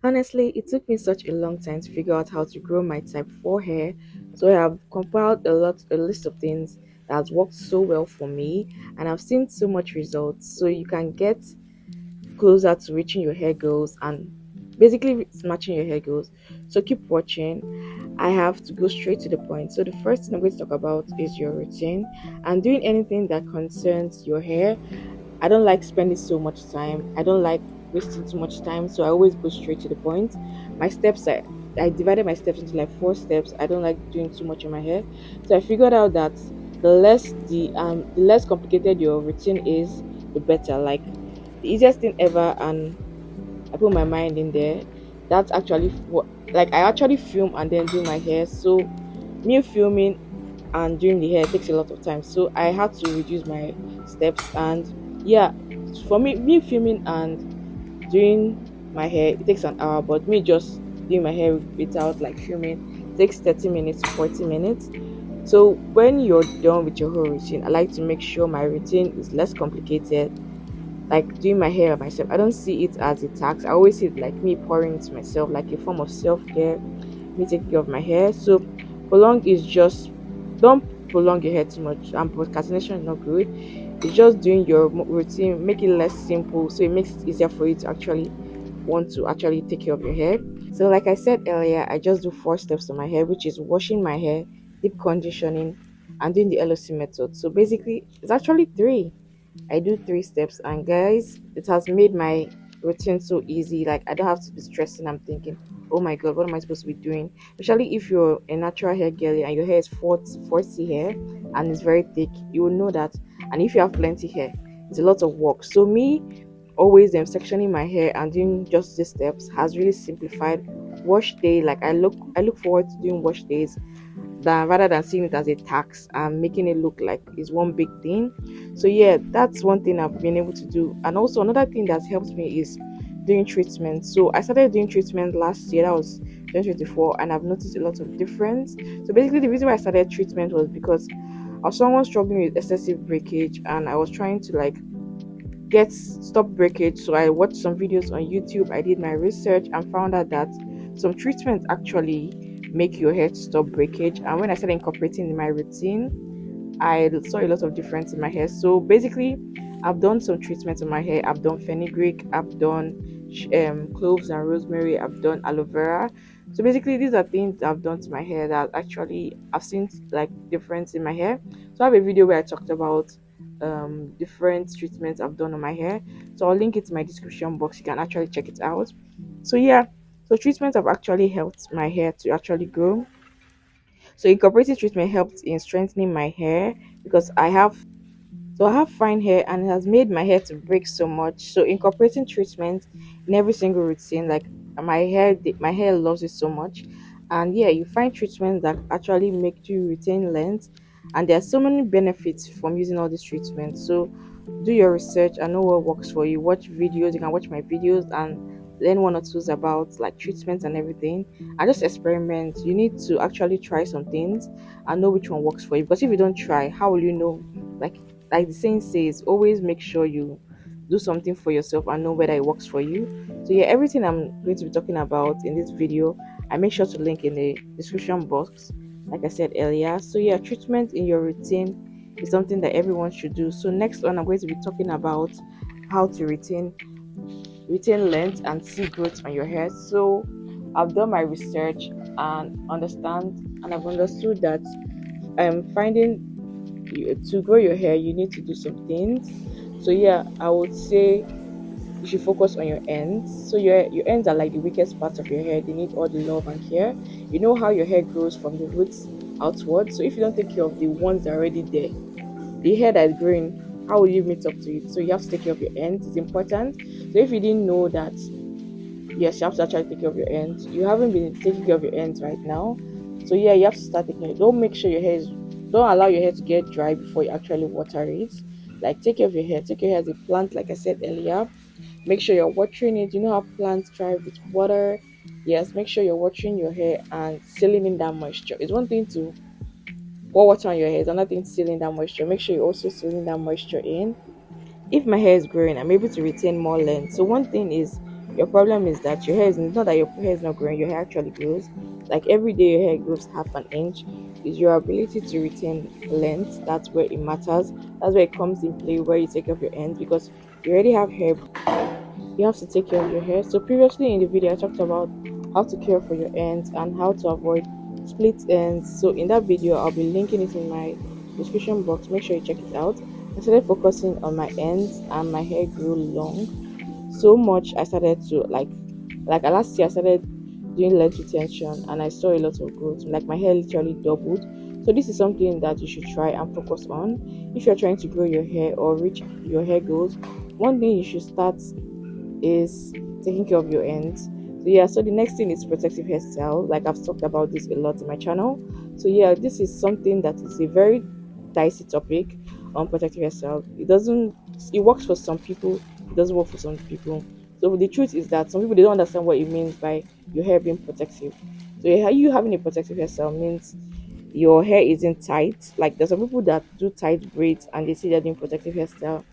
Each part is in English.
Honestly, it took me such a long time to figure out how to grow my type 4 hair, so I have compiled a list of things that has worked so well for me, and I've seen so much results. So you can get closer to reaching your hair goals and basically matching your hair goals. So keep watching. I have to go straight to the point. So the first thing I'm going to talk about is your routine and doing anything that concerns your hair. I don't like spending so much time. I don't like wasting too much time. So I always go straight to the point. My steps I divided my steps into like 4 steps. I don't like doing too much in my hair. So I figured out that the less complicated your routine is, the better. Like the easiest thing ever, and I put my mind in there. That's actually what, like, I actually film and then do my hair. So me filming and doing the hair takes a lot of time, so I had to reduce my steps. And yeah, for me filming and doing my hair, it takes an hour, but me just doing my hair without like filming takes 30 minutes to 40 minutes. So when you're done with your whole routine, I like to make sure my routine is less complicated, like doing my hair myself. I don't see it as a tax. I always see it like me pouring into myself, like a form of self-care, me taking care of my hair. So prolong is just, don't prolong your hair too much, and procrastination is not good. It's just doing your routine, make it less simple, so it makes it easier for you to actually want to actually take care of your hair. So like I said earlier, I just do 4 steps to my hair, which is washing my hair, deep conditioning, and doing the LOC method. So basically it's actually three. I do 3 steps, and guys, it has made my routine so easy. Like I don't have to be stressing. I'm thinking, oh my god, what am I supposed to be doing? Especially if you're a natural hair girly and your hair is 40 hair and it's very thick, you will know that. And if you have plenty hair, it's a lot of work. So me always sectioning my hair and doing just these steps has really simplified wash day. Like I look forward to doing wash days than rather than seeing it as a tax and making it look like it's one big thing. So yeah, that's one thing I've been able to do. And also another thing that's helped me is doing treatment. So I started doing treatment last year, that was 2024, and I've noticed a lot of difference. So basically the reason why I started treatment was because I was someone struggling with excessive breakage, and I was trying to like get stop breakage. So I watched some videos on YouTube, I did my research and found out that some treatments actually make your hair to stop breakage. And when I started incorporating in my routine, I saw a lot of difference in my hair. So basically, I've done some treatments on my hair. I've done fenugreek, I've done cloves and rosemary, I've done aloe vera. So basically, these are things I've done to my hair that actually I've seen like difference in my hair. So I have a video where I talked about different treatments I've done on my hair. So I'll link it in my description box. You can actually check it out. So yeah, so treatments have actually helped my hair to actually grow. So incorporating treatment helped in strengthening my hair because I have fine hair and it has made my hair to break so much. So incorporating treatment in every single routine, like my hair loves it so much. And yeah, you find treatments that actually make you retain length. And there are so many benefits from using all these treatments. So do your research and know what works for you. Watch videos. You can watch my videos and learn one or two about like treatments and everything. And just experiment. You need to actually try some things and know which one works for you. Because if you don't try, how will you know? Like the saying says, always make sure you do something for yourself and know whether it works for you. So yeah, everything I'm going to be talking about in this video, I make sure to link in the description box, like I said earlier. So yeah, treatment in your routine is something that everyone should do. So next on, I'm going to be talking about how to retain length and see growth on your hair. So I've done my research and I've understood that finding to grow your hair, you need to do some things. So yeah, I would say you should focus on your ends. So your ends are like the weakest parts of your hair. They need all the love and care. You know how your hair grows from the roots outward. So if you don't take care of the ones that are already there, the hair that is growing, how will you meet up to it? So you have to take care of your ends. It's important. So if you didn't know that, yes, you have to actually take care of your ends. You haven't been taking care of your ends right now. So yeah, you have to start taking it. Don't make sure your hair is don't allow your hair to get dry before you actually water it. Like take care of your hair. Take your hair as a plant, like I said earlier. Make sure you're watering it. You know how plants thrive with water. Yes, make sure you're watering your hair and sealing in that moisture. It's one thing to pour water on your hair, it's another thing to seal in that moisture. Make sure you're also sealing that moisture in. If my hair is growing, I'm able to retain more length. So one thing is Your problem is that your hair is not that your hair is not growing, your hair actually grows. Like every day your hair grows half an inch. Is your ability to retain length. That's where it matters. That's where it comes in play, where you take care of your ends, because you already have hair, you have to take care of your hair. So previously in the video I talked about how to care for your ends and how to avoid split ends. So in that video I'll be linking it in my description box. Make sure you check it out. I started focusing on my ends and my hair grew long so much. I started to like last year I started doing length retention and I saw a lot of growth. Like my hair literally doubled. So this is something that you should try and focus on if you're trying to grow your hair or reach your hair goals. One thing you should start is taking care of your ends. So yeah, so the next thing is protective hairstyle. Like I've talked about this a lot in my channel. So yeah, this is something that is a very dicey topic on protective hairstyle. It works for some people, it doesn't work for some people. So the truth is that some people they don't understand what it means by your hair being protective. So yeah, you having a protective hairstyle means your hair isn't tight. Like there's some people that do tight braids and they say they're doing protective hairstyle.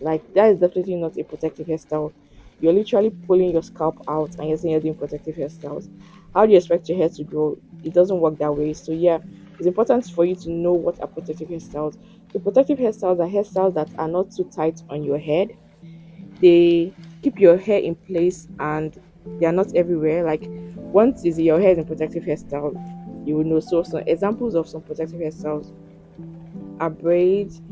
Like that is definitely not a protective hairstyle. You're literally pulling your scalp out and you're saying you're doing protective hairstyles. How do you expect your hair to grow? It doesn't work that way. So yeah, it's important for you to know what are protective hairstyles. So protective hairstyles are hairstyles that are not too tight on your head. They keep your hair in place and they are not everywhere. Like once is your hair is in protective hairstyle, you will know. So some examples of some protective hairstyles are braids,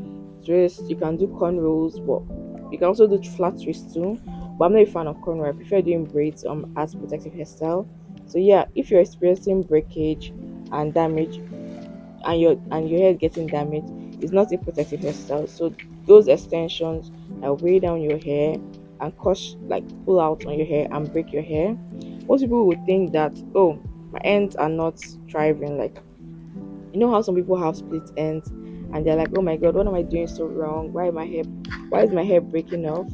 twists. You can do cornrows, but you can also do flat twists too. But I'm not a fan of cornrow. I prefer doing braids as protective hairstyle. So yeah, if you're experiencing breakage and damage and your hair is getting damaged, it's not a protective hairstyle. So those extensions that weigh down your hair and cause like pull out on your hair and break your hair. Most people would think that, oh, my ends are not thriving. Like you know how some people have split ends and they're like, oh my god, what am I doing so wrong? Why is my hair breaking off?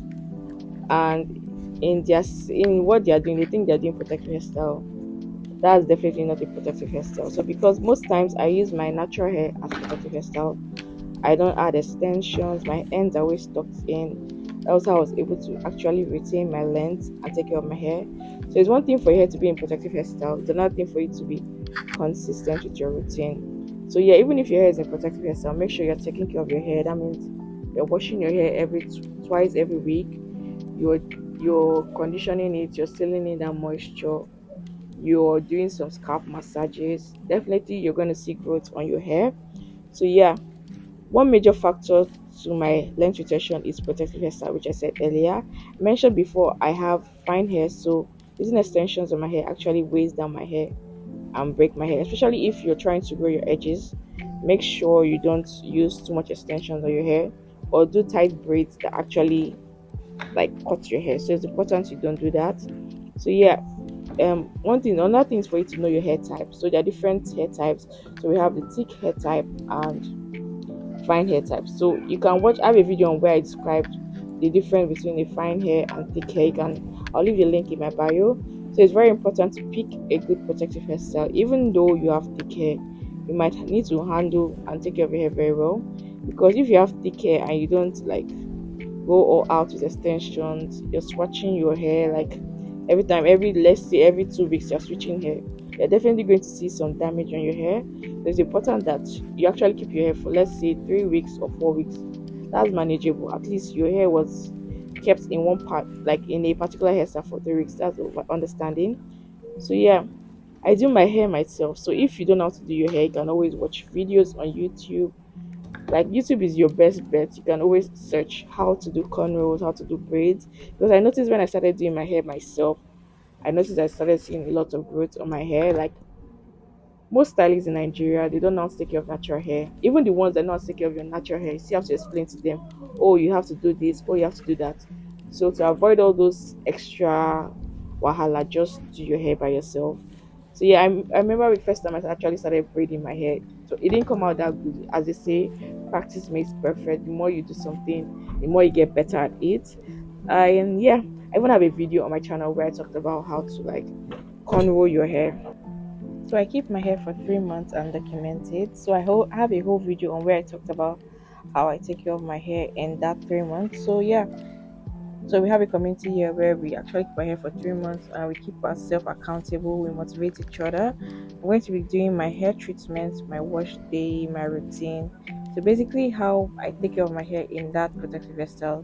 And in what they are doing, they think they're doing protective hairstyle. That's definitely not a protective hairstyle. So because most times I use my natural hair as protective hairstyle, I don't add extensions, my ends are always tucked in. That's how I was able to actually retain my length and take care of my hair. So it's one thing for your hair to be in protective hairstyle, it's another thing for you to be consistent with your routine. So yeah, even if your hair is in protective hairstyle, make sure you're taking care of your hair. That means you're washing your hair twice every week. You're you're conditioning it, you're sealing in that moisture, you're doing some scalp massages. Definitely you're going to see growth on your hair. So yeah, one major factor to my length retention is protective hairstyle, which I said earlier. I mentioned before I have fine hair, so using extensions on my hair actually weighs down my hair and break my hair, especially if you're trying to grow your edges. Make sure you don't use too much extensions on your hair or do tight braids that actually like cut your hair. So it's important you don't do that. So yeah, one thing another thing is for you to know your hair type. So there are different hair types. So we have the thick hair type and fine hair types. So you can watch I have a video on where I described the difference between a fine hair and thick hair. I'll leave the link in my bio. So it's very important to pick a good protective hairstyle. Even though you have thick hair, you might need to handle and take care of your hair very well. Because if you have thick hair and you don't like go all out with extensions, you're swatching your hair like every time, let's say every 2 weeks you're switching hair, you're definitely going to see some damage on your hair. So it's important that you actually keep your hair for let's say 3 weeks or 4 weeks. That's manageable. At least your hair was kept in one part, like in a particular hairstyle for 3 weeks. That's my understanding. So yeah, I do my hair myself. So if you don't know how to do your hair, you can always watch videos on YouTube. Like YouTube is your best bet. You can always search how to do cornrows, how to do braids. Because I noticed when I started doing my hair myself, I noticed I started seeing a lot of growth on my hair. Like most stylists in Nigeria, they don't know how to take care of natural hair. Even the ones that know how to take care of your natural hair, you still have to explain to them, oh, you have to do this, oh, you have to do that. So to avoid all those extra wahala, just do your hair by yourself. So yeah, I remember the first time I actually started braiding my hair. So it didn't come out that good. As they say, practice makes perfect. The more you do something, the more you get better at it. And yeah, I even have a video on my channel where I talked about how to like cornrow your hair. So I keep my hair for 3 months and document it. So I have a whole video on where I talked about how I take care of my hair in that 3 months. So yeah, So we have a community here where we actually keep our hair for 3 months and we keep ourselves accountable. We motivate each other. I'm going to be doing my hair treatment, my wash day, my routine. So basically, how I take care of my hair in that protective hairstyle.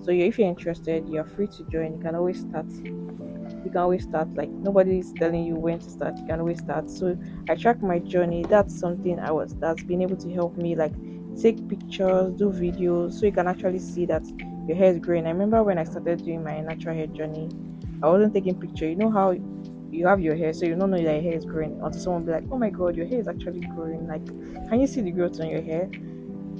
So if you're interested, you're free to join. You can always start. You can always start. Like nobody's telling you when to start. You can always start. So I track my journey. That's something that's been able to help me like take pictures, do videos, so you can actually see that your hair is growing. I remember when I started doing my natural hair journey, I wasn't taking picture. You know how you have your hair, so you don't know that your hair is growing until someone be like, "Oh my god, your hair is actually growing! Like, can you see the growth on your hair?"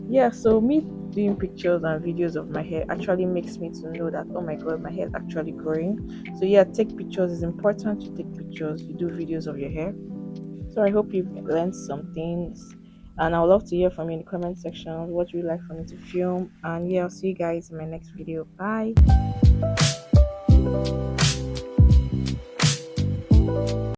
Yeah. So me doing pictures and videos of my hair actually makes me to know that, oh my god, my hair is actually growing. So yeah, take pictures. It's important to take pictures. You do videos of your hair. So I hope you've learned some things. And I would love to hear from you in the comment section what you would like for me to film. And yeah, I'll see you guys in my next video. Bye.